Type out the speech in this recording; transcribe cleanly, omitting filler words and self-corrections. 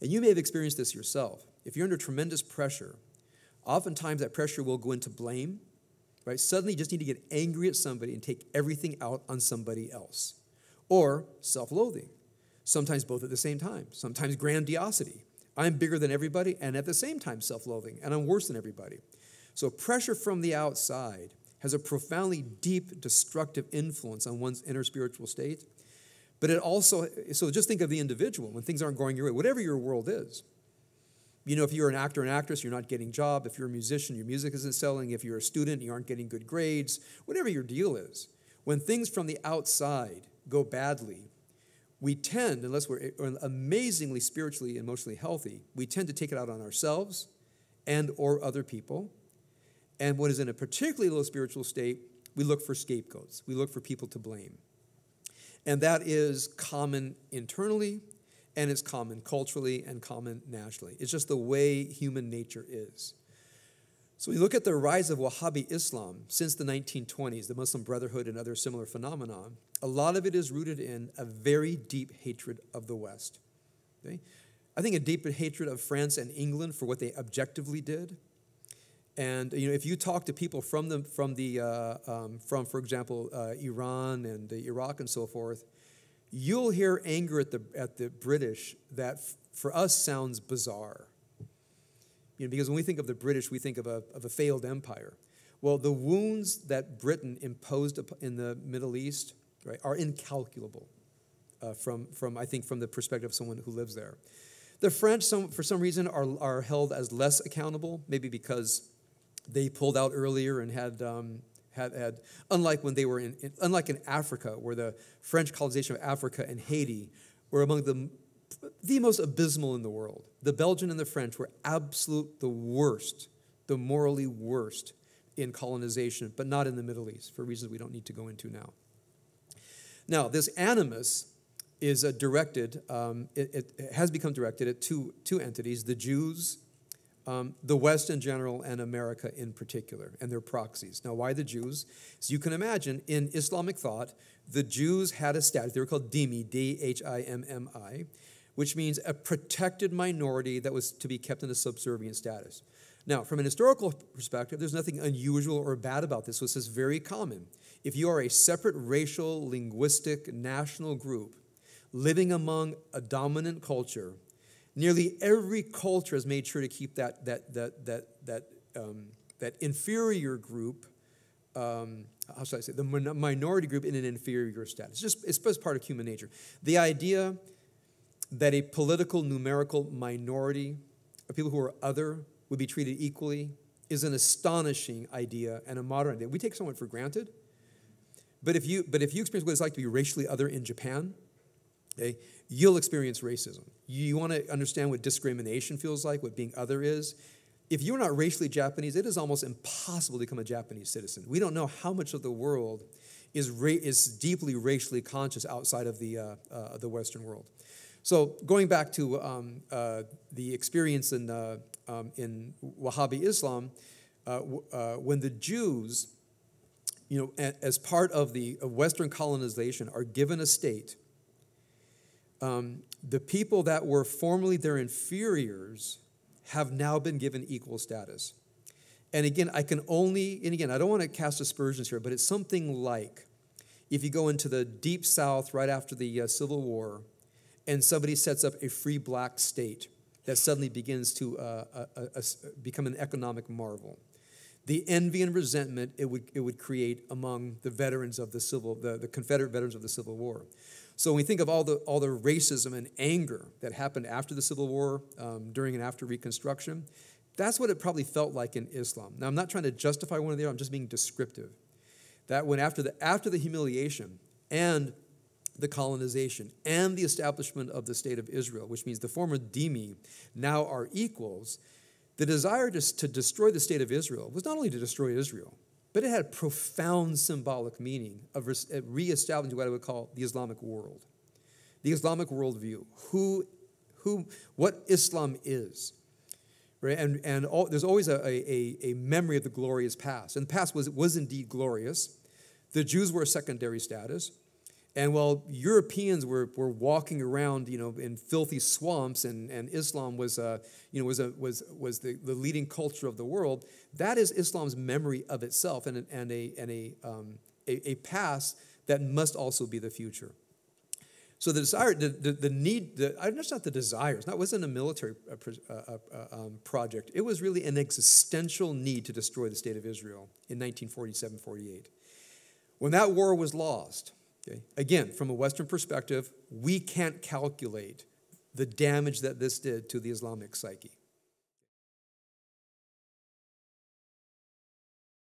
And you may have experienced this yourself. If you're under tremendous pressure, oftentimes that pressure will go into blame, right? Suddenly you just need to get angry at somebody and take everything out on somebody else. Or self-loathing, sometimes both at the same time. Sometimes grandiosity. I'm bigger than everybody, and at the same time self-loathing, and I'm worse than everybody. So pressure from the outside has a profoundly deep, destructive influence on one's inner spiritual state. But it also, so just think of the individual when things aren't going your way, whatever your world is. You know, if you're an actor and actress, you're not getting a job. If you're a musician, your music isn't selling. If you're a student, you aren't getting good grades. Whatever your deal is, when things from the outside go badly, we tend, unless we're amazingly spiritually, emotionally healthy, we tend to take it out on ourselves and or other people. And when is in a particularly low spiritual state, we look for scapegoats. We look for people to blame. And that is common internally, and it's common culturally and common nationally. It's just the way human nature is. So we look at the rise of Wahhabi Islam since the 1920s, the Muslim Brotherhood and other similar phenomena. A lot of it is rooted in a very deep hatred of the West. Okay? I think a deep hatred of France and England for what they objectively did. And you know, if you talk to people from for example, Iran and Iraq and so forth, you'll hear anger at the British that for us sounds bizarre. You know, because when we think of the British, we think of a failed empire. Well, the wounds that Britain imposed in the Middle East, right, are incalculable from the perspective of someone who lives there. The French, for some reason, are held as less accountable, maybe because they pulled out earlier and had unlike when they were unlike in Africa, where the French colonization of Africa and Haiti were among the most abysmal in the world. The Belgian and the French were the worst, the morally worst in colonization, but not in the Middle East, for reasons we don't need to go into now. Now, this animus is directed, it has become directed at two entities, the Jews, the West in general, and America in particular, and their proxies. Now, why the Jews? As you can imagine, in Islamic thought, the Jews had a status. They were called dhimmi, D-H-I-M-M-I, which means a protected minority that was to be kept in a subservient status. Now, from an historical perspective, there's nothing unusual or bad about this. This is very common. If you are a separate racial, linguistic, national group living among a dominant culture, nearly every culture has made sure to keep that inferior group, how should I say, the minority group in an inferior status. It's just part of human nature. The idea that a political numerical minority of people who are other would be treated equally is an astonishing idea and a modern idea. We take someone for granted, but if you experience what it's like to be racially other in Japan, okay, you'll experience racism. You want to understand what discrimination feels like, what being other is. If you're not racially Japanese, it is almost impossible to become a Japanese citizen. We don't know how much of the world is deeply racially conscious outside of the Western world. So going back to the experience in Wahhabi Islam, when the Jews, as part of the Western colonization, are given a state, the people that were formerly their inferiors have now been given equal status. And again, I don't want to cast aspersions here, but it's something like if you go into the Deep South right after the Civil War and somebody sets up a free black state that suddenly begins to become an economic marvel. The envy and resentment it would create among the veterans of the Confederate veterans of the Civil War. So when we think of all the racism and anger that happened after the Civil War, during and after Reconstruction, that's what it probably felt like in Islam. Now, I'm not trying to justify one or the other. I'm just being descriptive. That when after the humiliation and the colonization and the establishment of the state of Israel, which means the former dhimmi now are equals, the desire to destroy the state of Israel was not only to destroy Israel, but it had profound symbolic meaning of reestablishing what I would call the Islamic world, the Islamic worldview, what Islam is, right? And there's always a memory of the glorious past, and the past was indeed glorious. The Jews were a secondary status, And while Europeans were walking around, in filthy swamps, and Islam was the leading culture of the world, that is Islam's memory of itself, and a past that must also be the future. So the desire, the need, that's not the desire. It wasn't a military project. It was really an existential need to destroy the state of Israel in 1947-48. When that war was lost, okay, again, from a Western perspective, we can't calculate the damage that this did to the Islamic psyche.